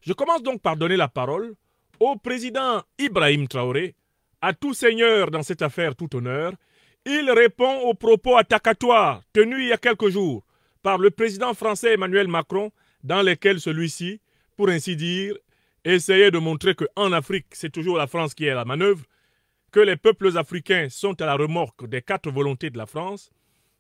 Je commence donc par donner la parole au président Ibrahim Traoré, à tout seigneur dans cette affaire tout honneur. Il répond aux propos attacatoires tenus il y a quelques jours par le président français Emmanuel Macron, dans lesquels celui-ci, pour ainsi dire, essayait de montrer qu'en Afrique, c'est toujours la France qui est à la manœuvre, que les peuples africains sont à la remorque des 4 volontés de la France,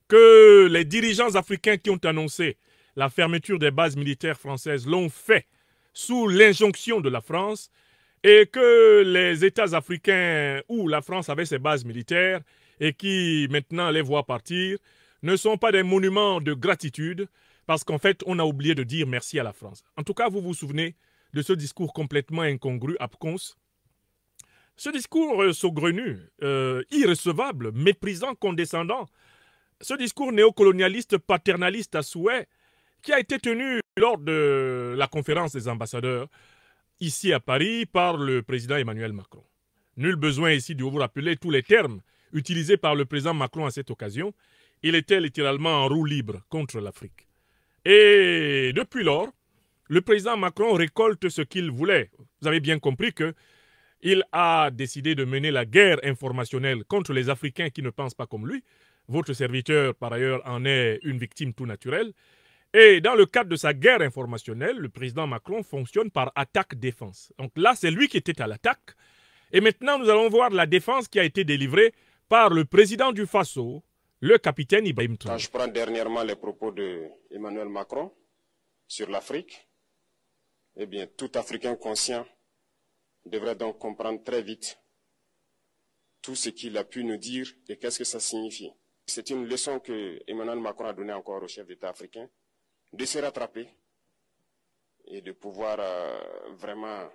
que les dirigeants africains qui ont annoncé la fermeture des bases militaires françaises l'ont fait sous l'injonction de la France et que les États africains où la France avait ses bases militaires et qui maintenant les voient partir ne sont pas des monuments de gratitude parce qu'en fait on a oublié de dire merci à la France. En tout cas, vous vous souvenez de ce discours complètement incongru, absconce. Ce discours saugrenu, irrecevable, méprisant, condescendant, ce discours néocolonialiste, paternaliste à souhait, qui a été tenu lors de la conférence des ambassadeurs ici à Paris par le président Emmanuel Macron. Nul besoin ici de vous rappeler tous les termes utilisés par le président Macron à cette occasion. Il était littéralement en roue libre contre l'Afrique. Et depuis lors, le président Macron récolte ce qu'il voulait. Vous avez bien compris qu'il a décidé de mener la guerre informationnelle contre les Africains qui ne pensent pas comme lui. Votre serviteur, par ailleurs, en est une victime tout naturelle. Et dans le cadre de sa guerre informationnelle, le président Macron fonctionne par attaque-défense. Donc là, c'est lui qui était à l'attaque. Et maintenant, nous allons voir la défense qui a été délivrée par le président du Faso, le capitaine Ibrahim Traoré. Quand je prends dernièrement les propos d'Emmanuel Macron sur l'Afrique, eh bien, tout Africain conscient devrait donc comprendre très vite tout ce qu'il a pu nous dire et qu'est-ce que ça signifie. C'est une leçon que Emmanuel Macron a donnée encore au chef d'État africain, de se rattraper et de pouvoir vraiment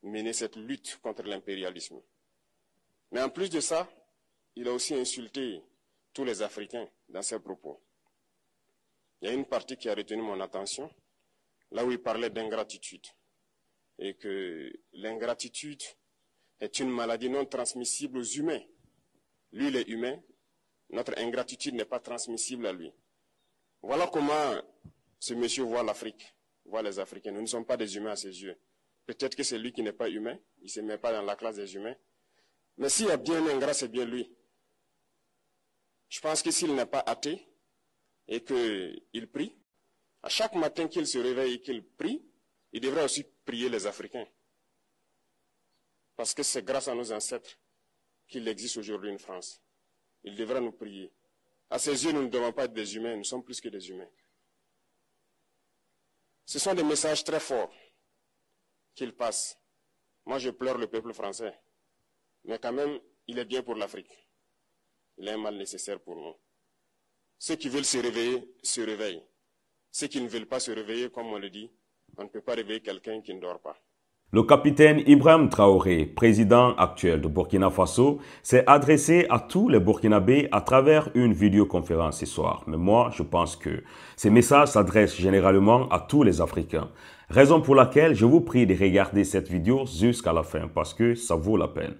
mener cette lutte contre l'impérialisme. Mais en plus de ça, il a aussi insulté tous les Africains dans ses propos. Il y a une partie qui a retenu mon attention, là où il parlait d'ingratitude, et que l'ingratitude est une maladie non transmissible aux humains. Lui, il est humain, notre ingratitude n'est pas transmissible à lui. Voilà comment ce monsieur voit l'Afrique, voit les Africains. Nous ne sommes pas des humains à ses yeux. Peut-être que c'est lui qui n'est pas humain, il ne se met pas dans la classe des humains. Mais s'il y a bien un ingrat, c'est bien lui. Je pense que s'il n'est pas athée et qu'il prie, à chaque matin qu'il se réveille et qu'il prie, il devrait aussi prier les Africains. Parce que c'est grâce à nos ancêtres qu'il existe aujourd'hui une France. Il devrait nous prier. À ses yeux, nous ne devons pas être des humains, nous sommes plus que des humains. Ce sont des messages très forts qu'il passe. Moi, je pleure le peuple français. Mais quand même, il est bien pour l'Afrique. Il est un mal nécessaire pour nous. Ceux qui veulent se réveiller, se réveillent. Ceux qui ne veulent pas se réveiller, comme on le dit, on ne peut pas réveiller quelqu'un qui ne dort pas. Le capitaine Ibrahim Traoré, président actuel de Burkina Faso, s'est adressé à tous les Burkinabés à travers une vidéoconférence ce soir. Mais moi, je pense que ces messages s'adressent généralement à tous les Africains. Raison pour laquelle je vous prie de regarder cette vidéo jusqu'à la fin parce que ça vaut la peine.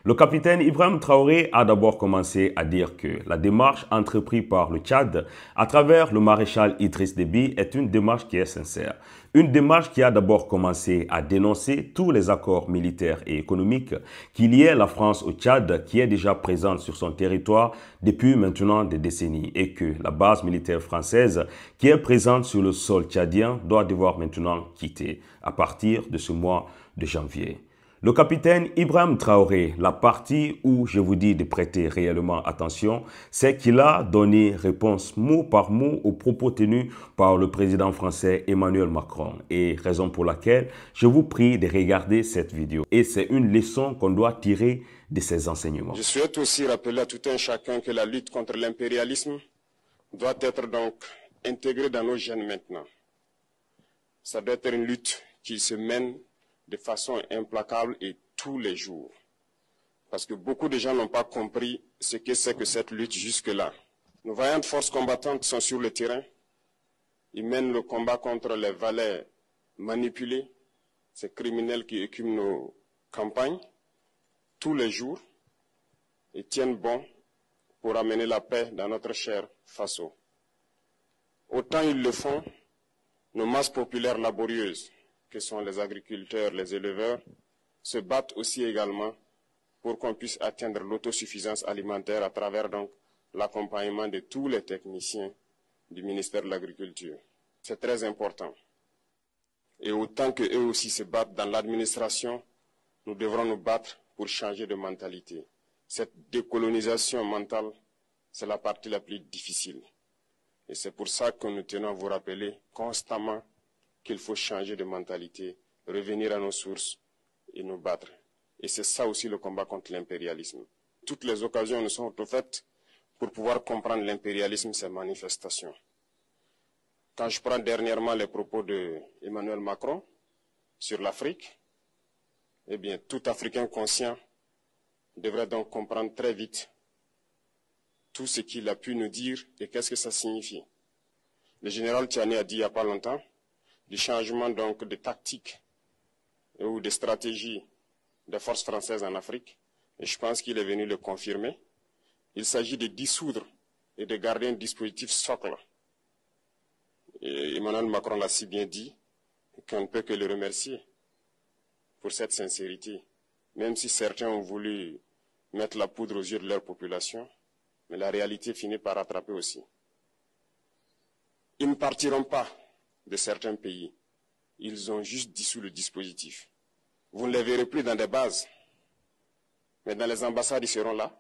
Le capitaine Ibrahim Traoré a d'abord commencé à dire que la démarche entreprise par le Tchad à travers le maréchal Idriss Déby est une démarche qui est sincère. Une démarche qui a d'abord commencé à dénoncer tous les accords militaires et économiques qui liaient la France au Tchad qui est déjà présente sur son territoire depuis maintenant des décennies et que la base militaire française qui est présente sur le sol tchadien doit devoir maintenant quitter à partir de ce mois de janvier. Le capitaine Ibrahim Traoré, la partie où je vous dis de prêter réellement attention, c'est qu'il a donné réponse mot par mot aux propos tenus par le président français Emmanuel Macron. Et raison pour laquelle je vous prie de regarder cette vidéo. Et c'est une leçon qu'on doit tirer de ces enseignements. Je souhaite aussi rappeler à tout un chacun que la lutte contre l'impérialisme doit être donc intégrée dans nos gènes maintenant. Ça doit être une lutte qui se mène de façon implacable et tous les jours. Parce que beaucoup de gens n'ont pas compris ce que c'est que cette lutte jusque-là. Nos vaillantes forces combattantes sont sur le terrain. Ils mènent le combat contre les valets manipulés, ces criminels qui écument nos campagnes, tous les jours, et tiennent bon pour amener la paix dans notre cher Faso. Autant ils le font, nos masses populaires laborieuses, que sont les agriculteurs, les éleveurs, se battent aussi également pour qu'on puisse atteindre l'autosuffisance alimentaire à travers donc l'accompagnement de tous les techniciens du ministère de l'Agriculture. C'est très important. Et autant qu'eux aussi se battent dans l'administration, nous devrons nous battre pour changer de mentalité. Cette décolonisation mentale, c'est la partie la plus difficile. Et c'est pour ça que nous tenons à vous rappeler constamment qu'il faut changer de mentalité, revenir à nos sources et nous battre. Et c'est ça aussi le combat contre l'impérialisme. Toutes les occasions nous sont offertes pour pouvoir comprendre l'impérialisme, ses manifestations. Quand je prends dernièrement les propos d'Emmanuel Macron sur l'Afrique, eh bien, tout Africain conscient devrait donc comprendre très vite tout ce qu'il a pu nous dire et qu'est-ce que ça signifie. Le général Tiani a dit il n'y a pas longtemps du changement donc de tactique ou de stratégie des forces françaises en Afrique, et je pense qu'il est venu le confirmer. Il s'agit de dissoudre et de garder un dispositif socle. Et Emmanuel Macron l'a si bien dit qu'on ne peut que le remercier pour cette sincérité, même si certains ont voulu mettre la poudre aux yeux de leur population, mais la réalité finit par rattraper aussi. Ils ne partiront pas de certains pays, ils ont juste dissous le dispositif. Vous ne les verrez plus dans des bases, mais dans les ambassades, ils seront là.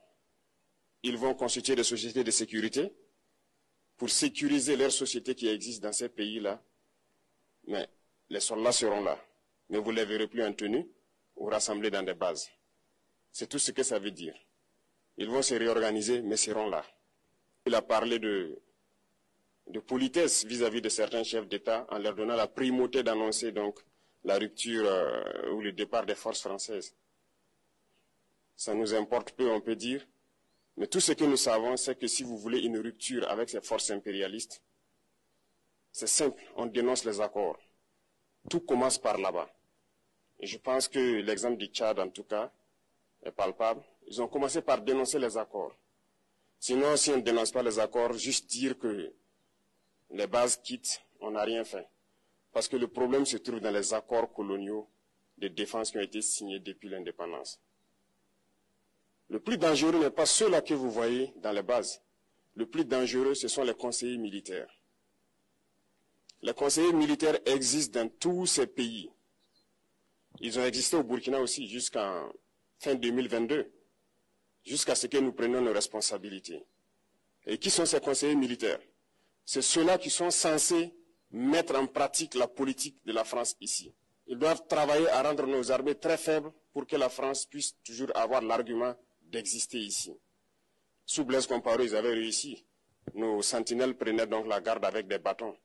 Ils vont constituer des sociétés de sécurité pour sécuriser leurs sociétés qui existent dans ces pays-là. Mais les soldats seront là, mais vous ne les verrez plus en tenue ou rassemblés dans des bases. C'est tout ce que ça veut dire. Ils vont se réorganiser, mais seront là. Il a parlé de politesse vis-à-vis de certains chefs d'État en leur donnant la primauté d'annoncer donc la rupture ou le départ des forces françaises. Ça nous importe peu, on peut dire, mais tout ce que nous savons, c'est que si vous voulez une rupture avec ces forces impérialistes, c'est simple, on dénonce les accords. Tout commence par là-bas. Et je pense que l'exemple du Tchad, en tout cas, est palpable. Ils ont commencé par dénoncer les accords. Sinon, si on ne dénonce pas les accords, juste dire que les bases quittent, on n'a rien fait. Parce que le problème se trouve dans les accords coloniaux de défense qui ont été signés depuis l'indépendance. Le plus dangereux n'est pas ceux-là que vous voyez dans les bases. Le plus dangereux, ce sont les conseillers militaires. Les conseillers militaires existent dans tous ces pays. Ils ont existé au Burkina aussi jusqu'en fin 2022, jusqu'à ce que nous prenions nos responsabilités. Et qui sont ces conseillers militaires? C'est ceux-là qui sont censés mettre en pratique la politique de la France ici. Ils doivent travailler à rendre nos armées très faibles pour que la France puisse toujours avoir l'argument d'exister ici. Sous Blaise Compaoré, ils avaient réussi. Nos sentinelles prenaient donc la garde avec des bâtons.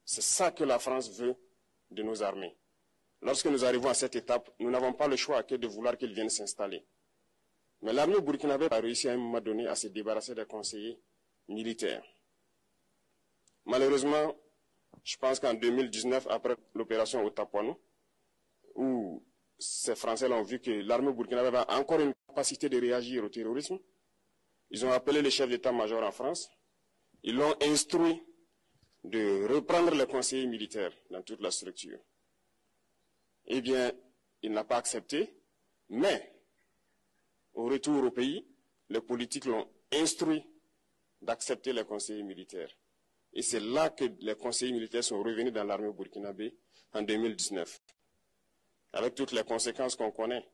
C'est ça que la France veut de nos armées. Lorsque nous arrivons à cette étape, nous n'avons pas le choix que de vouloir qu'ils viennent s'installer. Mais l'armée burkinabé a réussi à un moment donné à se débarrasser des conseillers militaires. Malheureusement, je pense qu'en 2019, après l'opération Otapuano, où ces Français-là ont vu que l'armée burkinabé avait encore une capacité de réagir au terrorisme, ils ont appelé le chef d'état-major en France, ils l'ont instruit de reprendre les conseillers militaires dans toute la structure. Eh bien, il n'a pas accepté, mais au retour au pays, les politiques l'ont instruit d'accepter les conseillers militaires. Et c'est là que les conseillers militaires sont revenus dans l'armée burkinabé en 2019. Avec toutes les conséquences qu'on connaît,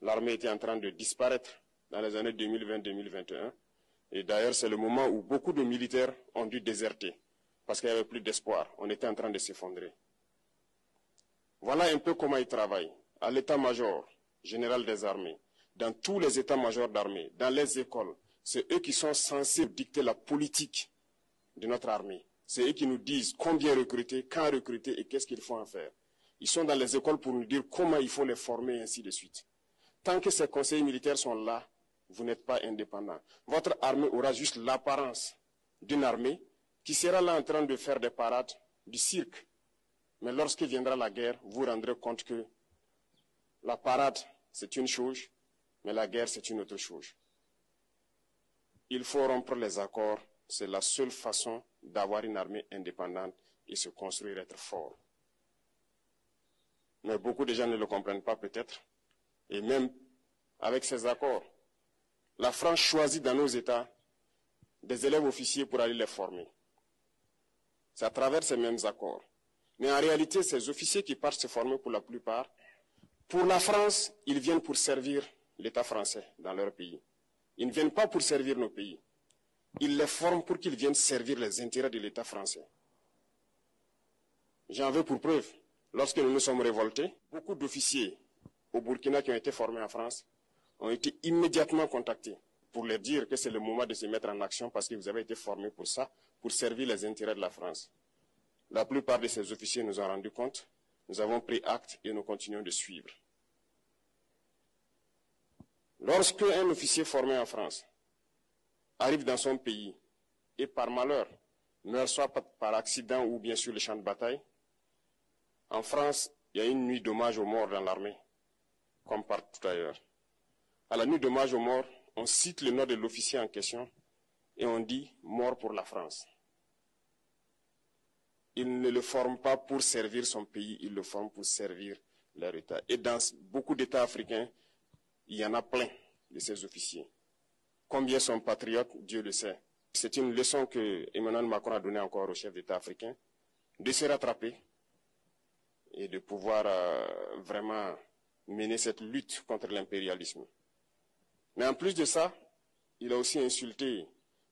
l'armée était en train de disparaître dans les années 2020-2021. Et d'ailleurs, c'est le moment où beaucoup de militaires ont dû déserter parce qu'il n'y avait plus d'espoir. On était en train de s'effondrer. Voilà un peu comment ils travaillent. À l'état-major général des armées, dans tous les états-majors d'armée, dans les écoles, c'est eux qui sont censés dicter la politique de notre armée. C'est eux qui nous disent combien recruter, quand recruter et qu'est-ce qu'il faut en faire. Ils sont dans les écoles pour nous dire comment il faut les former et ainsi de suite. Tant que ces conseillers militaires sont là, vous n'êtes pas indépendant. Votre armée aura juste l'apparence d'une armée qui sera là en train de faire des parades, du cirque. Mais lorsque viendra la guerre, vous vous rendrez compte que la parade, c'est une chose, mais la guerre, c'est une autre chose. Il faut rompre les accords. C'est la seule façon d'avoir une armée indépendante et se construire, être fort. mais beaucoup de gens ne le comprennent pas peut-être. Et même avec ces accords, la France choisit dans nos États des élèves officiers pour aller les former. C'est à travers ces mêmes accords. Mais en réalité, ces officiers qui partent se former pour la plupart, pour la France, ils viennent pour servir l'État français dans leur pays. Ils ne viennent pas pour servir nos pays. Ils les forment pour qu'ils viennent servir les intérêts de l'État français. J'en veux pour preuve, lorsque nous nous sommes révoltés, beaucoup d'officiers au Burkina qui ont été formés en France ont été immédiatement contactés pour leur dire que c'est le moment de se mettre en action parce que vous avez été formés pour ça, pour servir les intérêts de la France. La plupart de ces officiers nous ont rendu compte, nous avons pris acte et nous continuons de suivre. Lorsque un officier formé en France arrive dans son pays et par malheur meurt soit par accident ou bien sur le champ de bataille, en France, il y a une nuit d'hommage aux morts dans l'armée, comme partout ailleurs. À la nuit d'hommage aux morts, on cite le nom de l'officier en question et on dit « mort pour la France ». Il ne le forme pas pour servir son pays, il le forme pour servir leur État. Et dans beaucoup d'États africains, il y en a plein de ces officiers. Combien sont patriotes, Dieu le sait. C'est une leçon que Emmanuel Macron a donnée encore aux chefs d'État africains, de se rattraper et de pouvoir vraiment mener cette lutte contre l'impérialisme. Mais en plus de ça, il a aussi insulté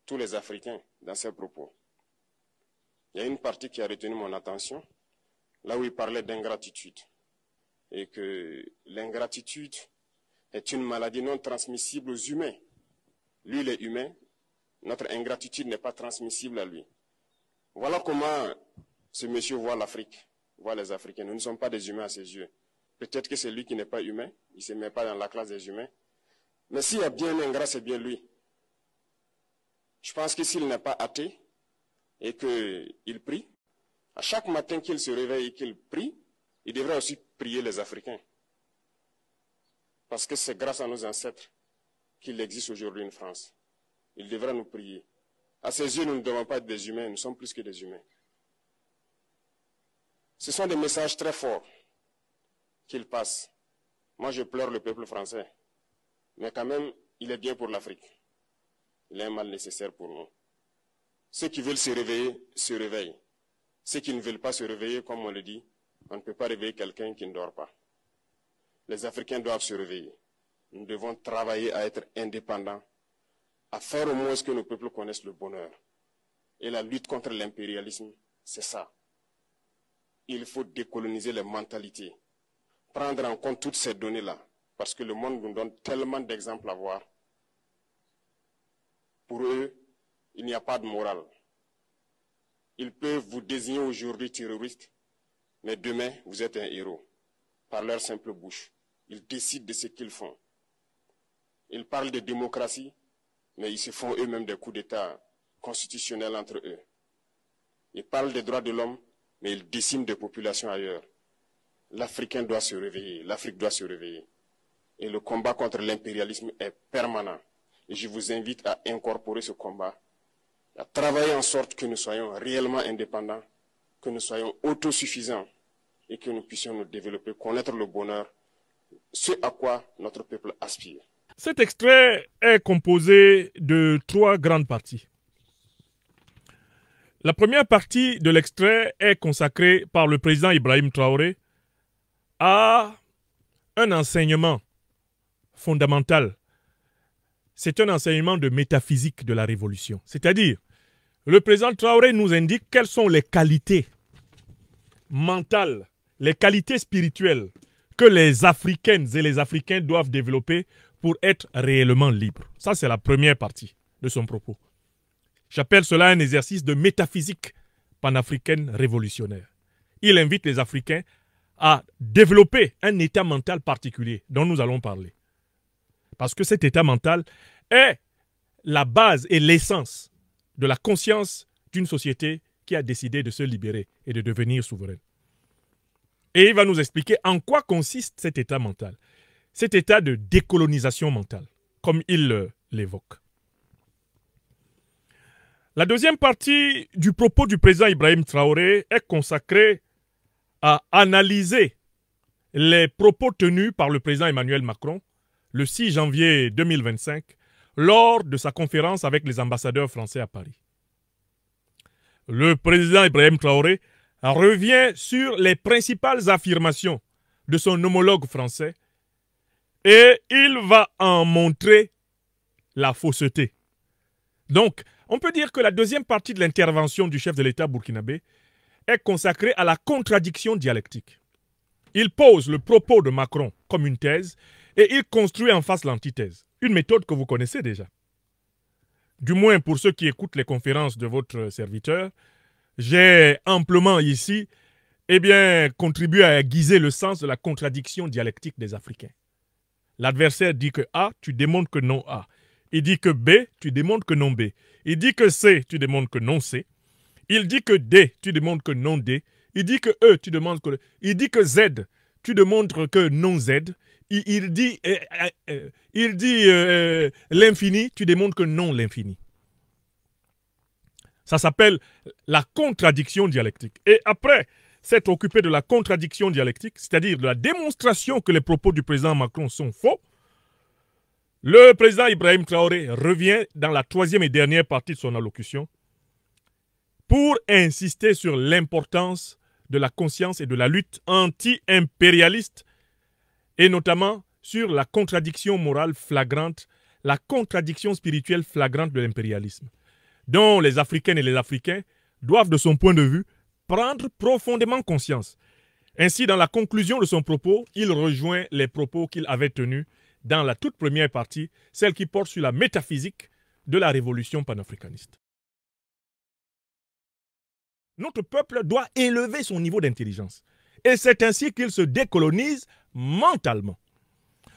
tous les Africains dans ses propos. Il y a une partie qui a retenu mon attention, là où il parlait d'ingratitude, et que l'ingratitude est une maladie non transmissible aux humains. Lui, il est humain, notre ingratitude n'est pas transmissible à lui. Voilà comment ce monsieur voit l'Afrique, voit les Africains. Nous ne sommes pas des humains à ses yeux. Peut-être que c'est lui qui n'est pas humain, il ne se met pas dans la classe des humains. Mais s'il y a bien un ingrat, c'est bien lui. Je pense que s'il n'est pas athée et qu'il prie, à chaque matin qu'il se réveille et qu'il prie, il devrait aussi prier les Africains. Parce que c'est grâce à nos ancêtres qu'il existe aujourd'hui une France. Il devrait nous prier. À ses yeux, nous ne devons pas être des humains, nous sommes plus que des humains. Ce sont des messages très forts qu'il passe. Moi, je pleure le peuple français. Mais quand même, il est bien pour l'Afrique. Il est un mal nécessaire pour nous. Ceux qui veulent se réveiller, se réveillent. Ceux qui ne veulent pas se réveiller, comme on le dit, on ne peut pas réveiller quelqu'un qui ne dort pas. Les Africains doivent se réveiller. Nous devons travailler à être indépendants, à faire au moins ce que nos peuples connaissent le bonheur. Et la lutte contre l'impérialisme, c'est ça. Il faut décoloniser les mentalités, prendre en compte toutes ces données-là, parce que le monde nous donne tellement d'exemples à voir. Pour eux, il n'y a pas de morale. Ils peuvent vous désigner aujourd'hui terroriste, mais demain, vous êtes un héros, par leur simple bouche. Ils décident de ce qu'ils font. Ils parlent de démocratie, mais ils se font eux-mêmes des coups d'État constitutionnels entre eux. Ils parlent des droits de l'homme, mais ils déciment des populations ailleurs. L'Africain doit se réveiller, l'Afrique doit se réveiller. Et le combat contre l'impérialisme est permanent. Et je vous invite à incorporer ce combat, à travailler en sorte que nous soyons réellement indépendants, que nous soyons autosuffisants et que nous puissions nous développer, connaître le bonheur, ce à quoi notre peuple aspire. Cet extrait est composé de 3 grandes parties. La première partie de l'extrait est consacrée par le président Ibrahim Traoré à un enseignement fondamental. C'est un enseignement de métaphysique de la révolution. C'est-à-dire, le président Traoré nous indique quelles sont les qualités mentales, les qualités spirituelles que les Africaines et les Africains doivent développer pour être réellement libres. Ça, c'est la première partie de son propos. J'appelle cela un exercice de métaphysique panafricaine révolutionnaire. Il invite les Africains à développer un état mental particulier dont nous allons parler. Parce que cet état mental est la base et l'essence de la conscience d'une société qui a décidé de se libérer et de devenir souveraine. Et il va nous expliquer en quoi consiste cet état mental. Cet état de décolonisation mentale, comme il l'évoque. La deuxième partie du propos du président Ibrahim Traoré est consacrée à analyser les propos tenus par le président Emmanuel Macron le 6 janvier 2025 lors de sa conférence avec les ambassadeurs français à Paris. Le président Ibrahim Traoré revient sur les principales affirmations de son homologue français et il va en montrer la fausseté. Donc, on peut dire que la deuxième partie de l'intervention du chef de l'État burkinabé est consacrée à la contradiction dialectique. Il pose le propos de Macron comme une thèse et il construit en face l'antithèse. Une méthode que vous connaissez déjà. Du moins pour ceux qui écoutent les conférences de votre serviteur, j'ai amplement ici contribué à aiguiser le sens de la contradiction dialectique des Africains. L'adversaire dit que A, tu démontres que non A. Il dit que B, tu démontres que non B. Il dit que C, tu démontres que non C. Il dit que D, tu démontres que non D. Il dit que E, tu démontres que... Il dit que Z, tu démontres que non Z. Il dit l'infini, tu démontres que non l'infini. Ça s'appelle la contradiction dialectique. Et après s'être occupé de la contradiction dialectique, c'est-à-dire de la démonstration que les propos du président Macron sont faux, le président Ibrahim Traoré revient dans la troisième et dernière partie de son allocution pour insister sur l'importance de la conscience et de la lutte anti-impérialiste et notamment sur la contradiction morale flagrante, la contradiction spirituelle flagrante de l'impérialisme, dont les Africaines et les Africains doivent, de son point de vue, prendre profondément conscience. Ainsi, dans la conclusion de son propos, il rejoint les propos qu'il avait tenus dans la toute première partie, celle qui porte sur la métaphysique de la révolution panafricaniste. Notre peuple doit élever son niveau d'intelligence. Et c'est ainsi qu'il se décolonise mentalement.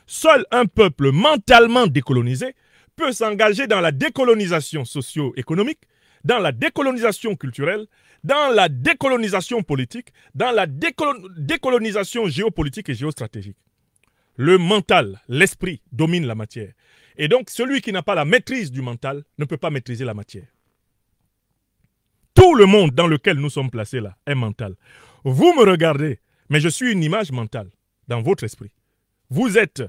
Seul un peuple mentalement décolonisé peut s'engager dans la décolonisation socio-économique, dans la décolonisation culturelle, dans la décolonisation politique, dans la décolonisation géopolitique et géostratégique. Le mental, l'esprit, domine la matière. Et donc, celui qui n'a pas la maîtrise du mental ne peut pas maîtriser la matière. Tout le monde dans lequel nous sommes placés là est mental. Vous me regardez, mais je suis une image mentale dans votre esprit. Vous êtes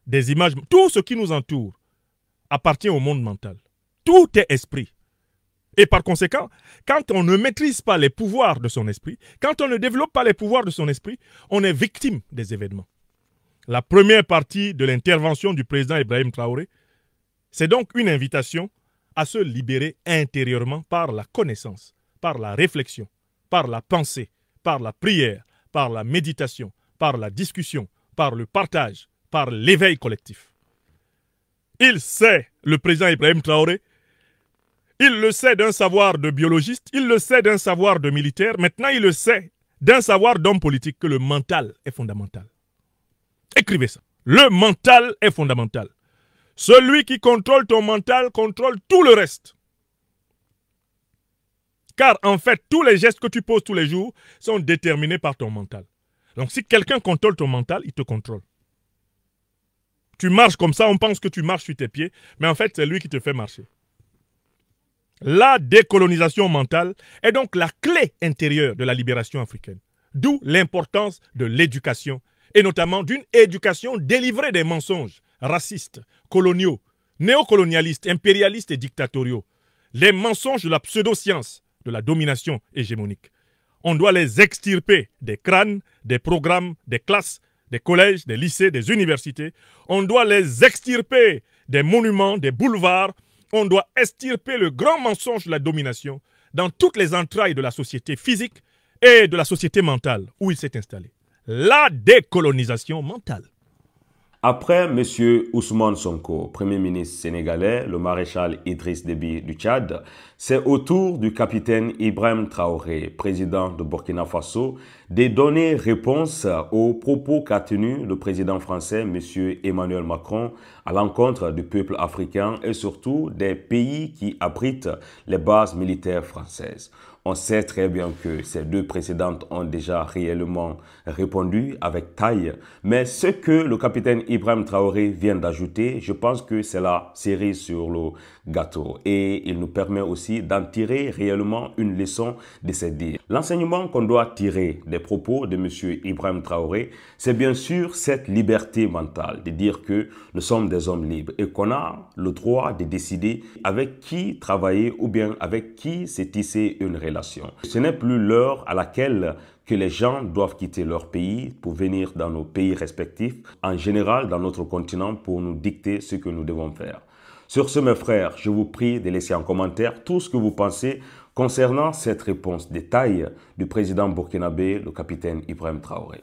des images. Tout ce qui nous entoure appartient au monde mental. Tout est esprit. Et par conséquent, quand on ne maîtrise pas les pouvoirs de son esprit, quand on ne développe pas les pouvoirs de son esprit, on est victime des événements. La première partie de l'intervention du président Ibrahim Traoré, c'est donc une invitation à se libérer intérieurement par la connaissance, par la réflexion, par la pensée, par la prière, par la méditation, par la discussion, par le partage, par l'éveil collectif. Il sait, le président Ibrahim Traoré, il le sait d'un savoir de biologiste, il le sait d'un savoir de militaire, maintenant il le sait d'un savoir d'homme politique que le mental est fondamental. Écrivez ça. Le mental est fondamental. Celui qui contrôle ton mental contrôle tout le reste. Car en fait, tous les gestes que tu poses tous les jours sont déterminés par ton mental. Donc si quelqu'un contrôle ton mental, il te contrôle. Tu marches comme ça, on pense que tu marches sur tes pieds, mais en fait, c'est lui qui te fait marcher. La décolonisation mentale est donc la clé intérieure de la libération africaine. D'où l'importance de l'éducation, et notamment d'une éducation délivrée des mensonges racistes, coloniaux, néocolonialistes, impérialistes et dictatoriaux. Les mensonges de la pseudo-science, de la domination hégémonique. On doit les extirper des crânes, des programmes, des classes, des collèges, des lycées, des universités. On doit les extirper des monuments, des boulevards. On doit extirper le grand mensonge de la domination dans toutes les entrailles de la société physique et de la société mentale où il s'est installé. La décolonisation mentale. Après M. Ousmane Sonko, Premier ministre sénégalais, le maréchal Idriss Déby du Tchad, c'est au tour du capitaine Ibrahim Traoré, président de Burkina Faso, de donner réponse aux propos qu'a tenus le président français, M. Emmanuel Macron, à l'encontre du peuple africain et surtout des pays qui abritent les bases militaires françaises. On sait très bien que ces deux précédentes ont déjà réellement répondu avec taille. Mais ce que le capitaine Ibrahim Traoré vient d'ajouter, je pense que c'est la cerise sur le gâteau. Et il nous permet aussi d'en tirer réellement une leçon de ces dires. L'enseignement qu'on doit tirer des propos de M. Ibrahim Traoré, c'est bien sûr cette liberté mentale de dire que nous sommes des hommes libres et qu'on a le droit de décider avec qui travailler ou bien avec qui se tisser une relation. Ce n'est plus l'heure à laquelle que les gens doivent quitter leur pays pour venir dans nos pays respectifs, en général dans notre continent, pour nous dicter ce que nous devons faire. Sur ce, mes frères, je vous prie de laisser en commentaire tout ce que vous pensez concernant cette réponse détaillée du président burkinabé, le capitaine Ibrahim Traoré.